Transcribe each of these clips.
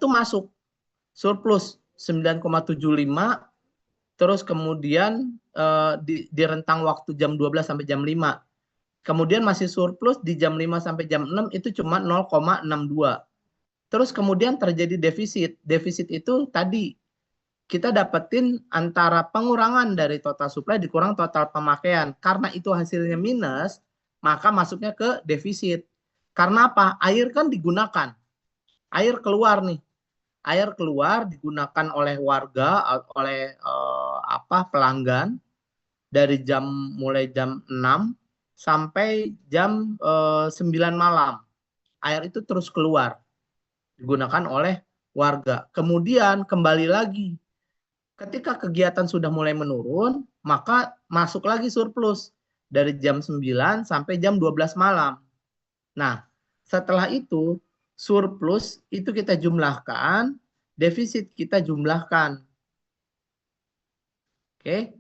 tuh masuk surplus 9,75, terus kemudian di rentang waktu jam 12 sampai jam 5. Kemudian masih surplus di jam 5 sampai jam 6 itu cuma 0,62. Terus kemudian terjadi defisit. Defisit itu tadi kita dapetin antara pengurangan dari total supply dikurang total pemakaian. Karena itu hasilnya minus, maka masuknya ke defisit. Karena apa? Air kan digunakan. Air keluar nih. Air keluar digunakan oleh warga, oleh pelanggan dari mulai jam 6 sampai jam 9 malam. Air itu terus keluar digunakan oleh warga. Kemudian kembali lagi ketika kegiatan sudah mulai menurun, maka masuk lagi surplus dari jam 9 sampai jam 12 malam. Nah, setelah itu surplus itu kita jumlahkan, defisit kita jumlahkan. Oke.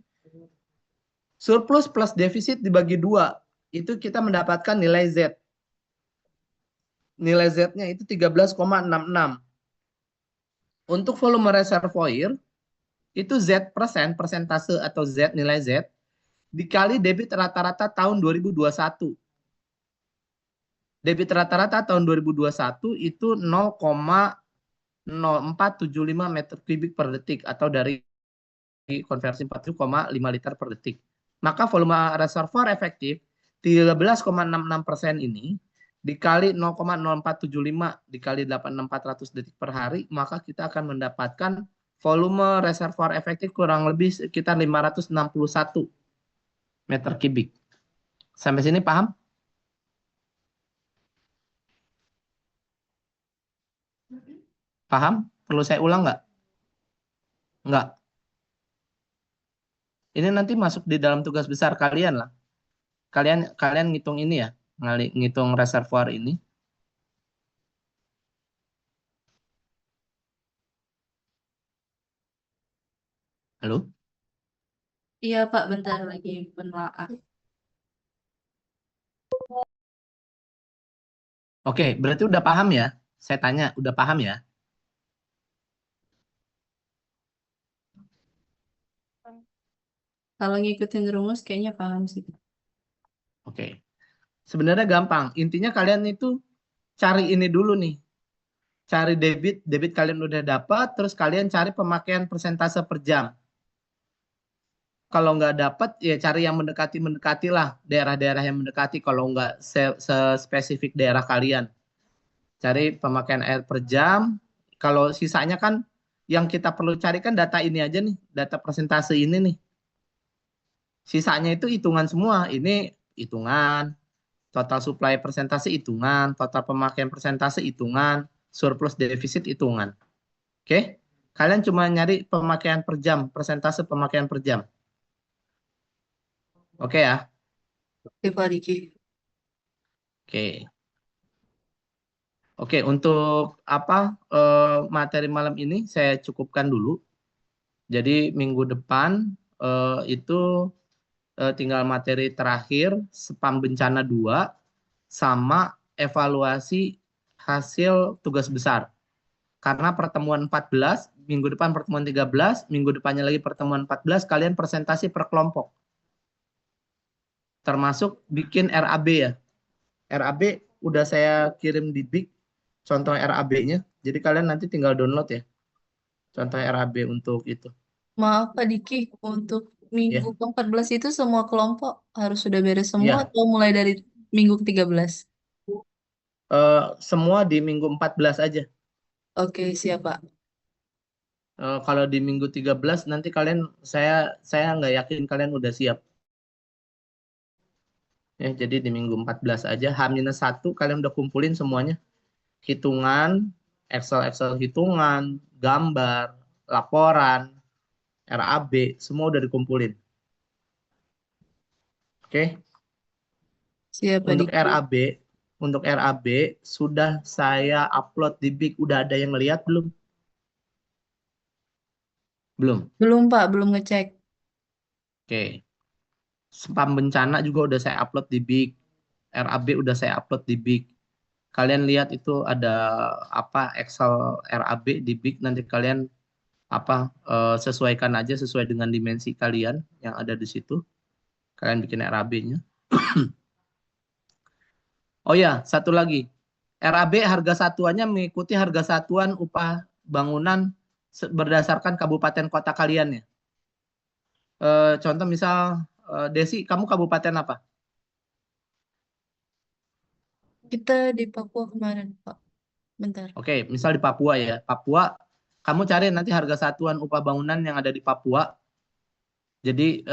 Surplus plus defisit dibagi 2, itu kita mendapatkan nilai Z. Nilai Z-nya itu 13,66. Untuk volume reservoir, itu Z persentase atau Z, nilai Z, dikali debit rata-rata tahun 2021. Debit rata-rata tahun 2021 itu 0,0475 meter kubik per detik, atau dari konversi 40,5 liter per detik. Maka volume reservoir efektif 13,66% ini dikali 0,0475 dikali 86400 detik per hari, maka kita akan mendapatkan volume reservoir efektif kurang lebih sekitar 561 meter kubik. Sampai sini paham? Paham? Perlu saya ulang nggak? Nggak. Ini nanti masuk di dalam tugas besar kalian lah. Kalian ngitung ini ya, ngitung reservoir ini. Halo? Iya Pak, bentar lagi penelaah. Oke, berarti udah paham ya? Saya tanya, udah paham ya? Kalau ngikutin rumus kayaknya paham sih. Oke. Sebenarnya gampang. Intinya kalian itu cari ini dulu nih. Cari debit kalian udah dapat, terus kalian cari pemakaian persentase per jam. Kalau nggak dapat, ya cari yang mendekati lah, daerah-daerah yang mendekati. Kalau nggak spesifik daerah kalian, cari pemakaian air per jam. Kalau sisanya kan yang kita perlu cari kan data ini aja nih, data persentase ini nih. Sisanya itu hitungan semua. Ini hitungan, total supply persentase hitungan, total pemakaian persentase hitungan, surplus defisit hitungan. Oke? Kalian cuma nyari pemakaian per jam, persentase pemakaian per jam. Oke ya? Oke Pak Diki. Oke. Oke, untuk materi malam ini saya cukupkan dulu. Jadi minggu depan itu tinggal materi terakhir spam bencana 2 sama evaluasi hasil tugas besar. Karena pertemuan 14, minggu depan pertemuan 13, minggu depannya lagi pertemuan 14, kalian presentasi per kelompok. Termasuk bikin RAB ya. RAB udah saya kirim di BIK, contoh RAB-nya. Jadi kalian nanti tinggal download ya. Contoh RAB untuk itu. Maaf Pak Diki, untuk minggu Ya, ke-14 itu semua kelompok harus sudah beres semua iya. atau mulai dari minggu ke-13? Semua di minggu 14 aja. Oke, siap Pak. Kalau di minggu 13 nanti kalian, saya nggak yakin kalian udah siap. Ya, jadi di minggu 14 aja, H-1 kalian udah kumpulin semuanya. Hitungan, Excel hitungan, gambar, laporan, RAB, semua udah dikumpulin. Oke. Siap Pak Untuk Diki. RAB, untuk RAB sudah saya upload di BIK. Udah ada yang lihat belum? Belum. Belum Pak, belum ngecek. Oke. Spam bencana juga udah saya upload di BIK. RAB udah saya upload di BIK. Kalian lihat itu ada apa Excel RAB di Big, nanti kalian sesuaikan aja sesuai dengan dimensi kalian yang ada di situ. Kalian bikin RAB-nya. Oh ya, satu lagi. RAB harga satuannya mengikuti harga satuan upah bangunan berdasarkan kabupaten kota kalian ya. Contoh misal Desi, kamu kabupaten apa? Kita di Papua kemarin, Pak. Bentar. Oke, misal di Papua ya. Papua, kamu cari nanti harga satuan upah bangunan yang ada di Papua. Jadi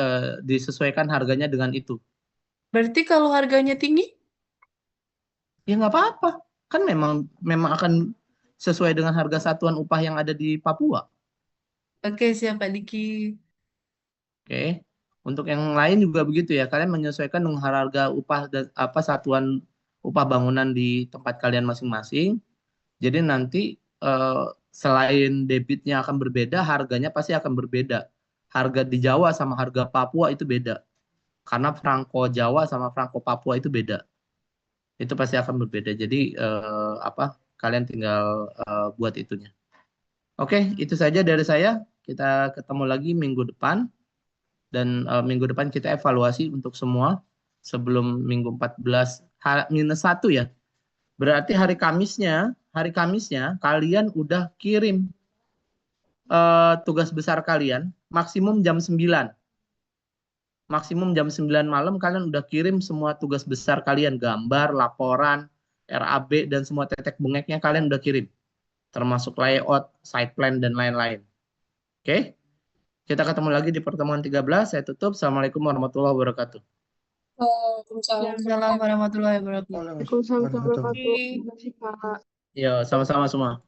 disesuaikan harganya dengan itu. Berarti kalau harganya tinggi? Ya nggak apa-apa. Kan memang akan sesuai dengan harga satuan upah yang ada di Papua. Oke, siap Pak Diki. Oke. Untuk yang lain juga begitu ya. Kalian menyesuaikan dengan harga upah dan satuan upah bangunan di tempat kalian masing-masing. Jadi nanti selain debitnya akan berbeda, harganya pasti akan berbeda. Harga di Jawa sama harga Papua itu beda. Karena Franco Jawa sama Franco Papua itu beda. Itu pasti akan berbeda. Jadi kalian tinggal buat itunya. Oke, itu saja dari saya. Kita ketemu lagi minggu depan. Dan minggu depan kita evaluasi untuk semua sebelum minggu 14 -1 ya. Berarti hari Kamisnya kalian udah kirim tugas besar kalian maksimum jam 9. Maksimum jam 9 malam kalian udah kirim semua tugas besar kalian, gambar, laporan, RAB dan semua tetek bengeknya kalian udah kirim. Termasuk layout, site plan dan lain-lain. Oke? Kita ketemu lagi di pertemuan 13. Saya tutup. Assalamualaikum warahmatullahi wabarakatuh. Waalaikumsalam. Waalaikumsalam warahmatullahi wabarakatuh. Waalaikumsalam warahmatullahi wabarakatuh. Terima kasih, Pak. Ya, sama-sama semua.